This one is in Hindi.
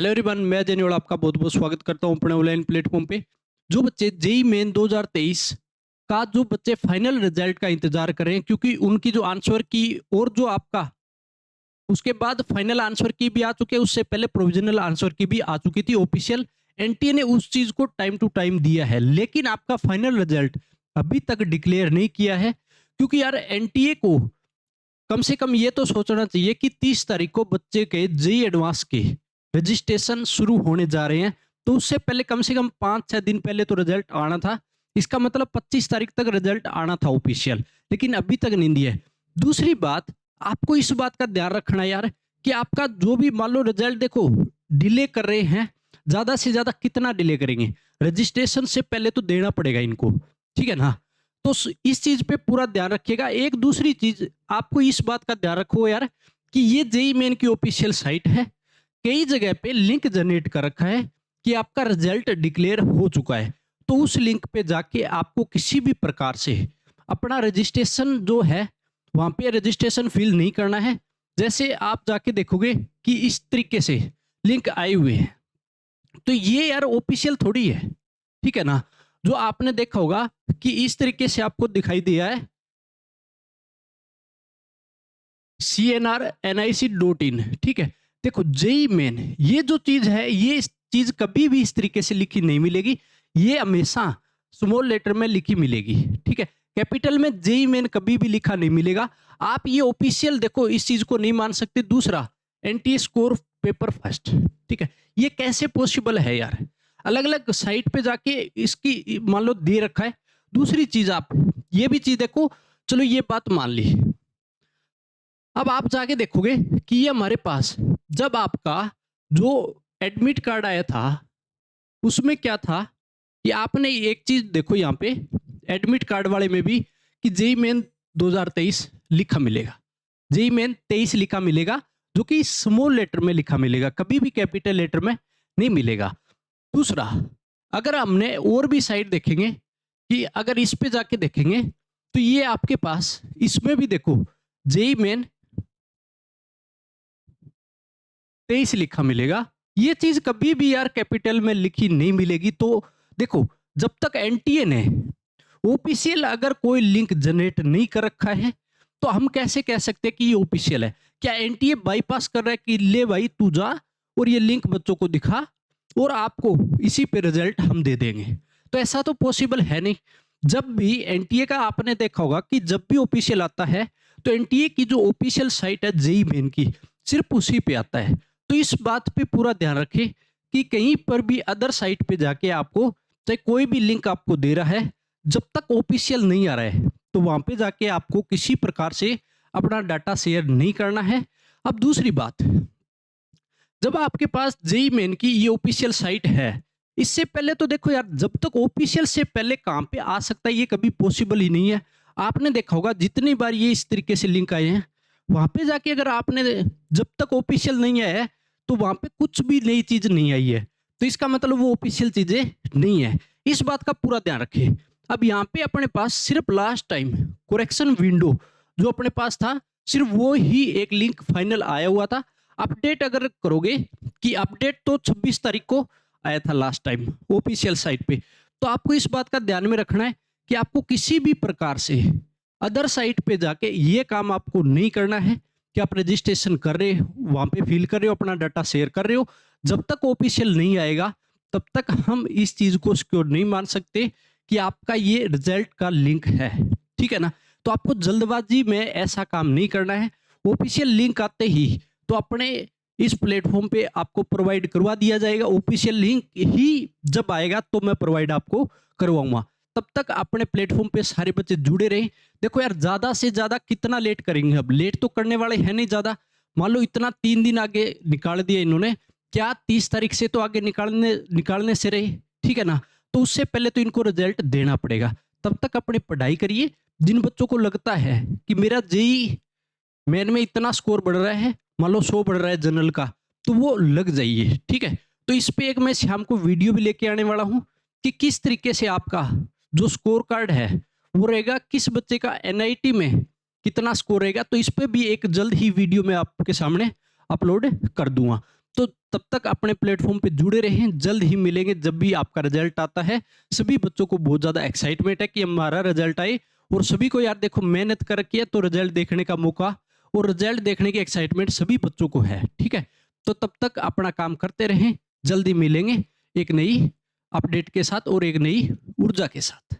हेलो एवरीवन, मैं जेन्युल आपका बहुत बहुत स्वागत करता हूं अपने ऑनलाइन प्लेटफॉर्म पे। जो बच्चे जेई मेन 2023 का जो बच्चे फाइनल रिजल्ट का इंतजार कर रहे हैं, क्योंकि उनकी जो आंसर की और जो आपका उसके बाद फाइनल आंसर की भी आ चुके हैं, उससे पहले प्रोविजनल आंसर की भी आ चुकी थी ऑफिशियल। एनटीए ने उस चीज को टाइम टू टाइम दिया है, लेकिन आपका फाइनल रिजल्ट अभी तक डिक्लेयर नहीं किया है। क्योंकि यार एनटीए को कम से कम ये तो सोचना चाहिए कि 30 तारीख को बच्चे के जेई एडवांस के रजिस्ट्रेशन शुरू होने जा रहे हैं, तो उससे पहले कम से कम 5-6 दिन पहले तो रिजल्ट आना था। इसका मतलब 25 तारीख तक रिजल्ट आना था ऑफिशियल, लेकिन अभी तक नहीं दिया है। दूसरी बात, आपको इस बात का ध्यान रखना है यार कि आपका जो भी मान लो रिजल्ट देखो डिले कर रहे हैं, ज्यादा से ज्यादा कितना डिले करेंगे? रजिस्ट्रेशन से पहले तो देना पड़ेगा इनको, ठीक है ना? तो इस चीज पे पूरा ध्यान रखिएगा। एक दूसरी चीज आपको इस बात का ध्यान रखो यार कि ये जेई मेन की ऑफिशियल साइट है, कई जगह पे लिंक जनरेट कर रखा है कि आपका रिजल्ट डिक्लेयर हो चुका है। तो उस लिंक पे जाके आपको किसी भी प्रकार से अपना रजिस्ट्रेशन जो है वहां पे रजिस्ट्रेशन फिल नहीं करना है। जैसे आप जाके देखोगे कि इस तरीके से लिंक आए हुए हैं, तो ये यार ऑफिशियल थोड़ी है, ठीक है ना? जो आपने देखा होगा कि इस तरीके से आपको दिखाई दिया है cnrnic.in, ठीक है। देखो जेई मेन ये जो चीज है, ये इस चीज कभी भी इस तरीके से लिखी नहीं मिलेगी, ये हमेशा स्मॉल लेटर में लिखी मिलेगी, ठीक है। कैपिटल में जेई मेन कभी भी लिखा नहीं मिलेगा। आप ये ऑफिशियल देखो इस चीज को नहीं मान सकते। दूसरा, एनटीए स्कोर पेपर फर्स्ट, ठीक है। ये कैसे पॉसिबल है यार? अलग अलग साइट पे जाके इसकी मान लो दे रखा है। दूसरी चीज, आप ये भी चीज देखो, चलो ये बात मान ली। अब आप जाके देखोगे कि ये हमारे पास जब आपका जो एडमिट कार्ड आया था उसमें क्या था कि आपने एक चीज देखो यहाँ पे एडमिट कार्ड वाले में भी कि जेई मेन 2023 लिखा मिलेगा, जेई मेन 23 लिखा मिलेगा, जो कि स्मॉल लेटर में लिखा मिलेगा, कभी भी कैपिटल लेटर में नहीं मिलेगा। दूसरा, अगर हमने और भी साइड देखेंगे कि अगर इस पे जाके देखेंगे तो ये आपके पास इसमें भी देखो जेई मेन 23 लिखा मिलेगा। ये चीज कभी भी यार कैपिटल में लिखी नहीं मिलेगी। तो देखो, जब तक एनटीए ने ऑफिशियल अगर कोई लिंक जनरेट नहीं कर रखा है तो हम कैसे कह सकते हैं कि ये ऑफिशियल है? क्या एनटीए बाईपास कर रहा है कि ले भाई तू जा और ये लिंक बच्चों को दिखा और आपको इसी पे रिजल्ट हम दे देंगे? तो ऐसा तो पॉसिबल है नहीं। जब भी एनटीए का आपने देखा होगा कि जब भी ऑफिशियल आता है तो एनटीए की जो ऑफिशियल साइट है जेई मेन की, सिर्फ उसी पे आता है। तो इस बात पे पूरा ध्यान रखें कि कहीं पर भी अदर साइट पे जाके आपको चाहे कोई भी लिंक आपको दे रहा है, जब तक ऑफिशियल नहीं आ रहा है तो वहां पे जाके आपको किसी प्रकार से अपना डाटा शेयर नहीं करना है। अब दूसरी बात, जब आपके पास जेई मेन की ये ऑफिशियल साइट है, इससे पहले तो देखो यार, जब तक ऑफिशियल से पहले काम पे आ सकता है ये कभी पॉसिबल ही नहीं है। आपने देखा होगा जितनी बार ये इस तरीके से लिंक आए हैं, वहां पे जाके अगर आपने जब तक ऑफिशियल नहीं आया है तो वहां पे कुछ भी नई चीज नहीं आई है, तो इसका मतलब वो ऑफिशियल चीजें नहीं है। इस बात का पूरा ध्यान रखें। अब यहाँ पे अपने पास सिर्फ लास्ट टाइम करेक्शन विंडो जो अपने पास था, सिर्फ वो ही एक लिंक फाइनल आया हुआ था। अपडेट अगर करोगे कि अपडेट तो 26 तारीख को आया था लास्ट टाइम ऑफिशियल साइट पे, तो आपको इस बात का ध्यान में रखना है कि आपको किसी भी प्रकार से अदर साइट पे जाके ये काम आपको नहीं करना है कि आप रजिस्ट्रेशन कर रहे हो, वहां पे फिल कर रहे हो, अपना डाटा शेयर कर रहे हो। जब तक ऑफिशियल नहीं आएगा तब तक हम इस चीज को सिक्योर नहीं मान सकते कि आपका ये रिजल्ट का लिंक है, ठीक है ना? तो आपको जल्दबाजी में ऐसा काम नहीं करना है। ऑफिशियल लिंक आते ही तो अपने इस प्लेटफॉर्म पे आपको प्रोवाइड करवा दिया जाएगा। ऑफिशियल लिंक ही जब आएगा तो मैं प्रोवाइड आपको करवाऊंगा। तब तक अपने प्लेटफॉर्म पे सारे बच्चे जुड़े रहे। देखो यार, ज्यादा से ज्यादा कितना लेट करेंगे? अब लेट तो करने वाले हैं नहीं ज्यादा। मान लो इतना 3 दिन आगे निकाल दिया इन्होंने, क्या 30 तारीख से तो आगे निकालने से रहे, ठीक है ना? तो उससे पहले तो इनको रिजल्ट देना पड़ेगा। तब तक अपनी पढ़ाई करिए। जिन बच्चों को लगता है कि मेरा जेई मेन में इतना स्कोर बढ़ रहा है, मान लो 100 बढ़ रहा है जनरल का, तो वो लग जाइए, ठीक है। तो इस पे एक मैं शाम को वीडियो भी लेके आने वाला हूं कि किस तरीके से आपका जो स्कोर कार्ड है वो रहेगा, किस बच्चे का एनआईटी में कितना स्कोर रहेगा। तो इस पे भी एक जल्द ही वीडियो मैं आपके सामने अपलोड कर दूंगा। तो तब तक अपने प्लेटफॉर्म पे जुड़े रहें, जल्द ही मिलेंगे जब भी आपका रिजल्ट आता है। सभी बच्चों को बहुत ज़्यादा एक्साइटमेंट है कि हमारा रिजल्ट आए, और सभी को यार देखो मेहनत कर रखी है तो रिजल्ट देखने का मौका और रिजल्ट देखने की एक्साइटमेंट सभी बच्चों को है, ठीक है। तो तब तक अपना काम करते रहें, जल्दी मिलेंगे एक नई अपडेट के साथ और एक नई ऊर्जा के साथ।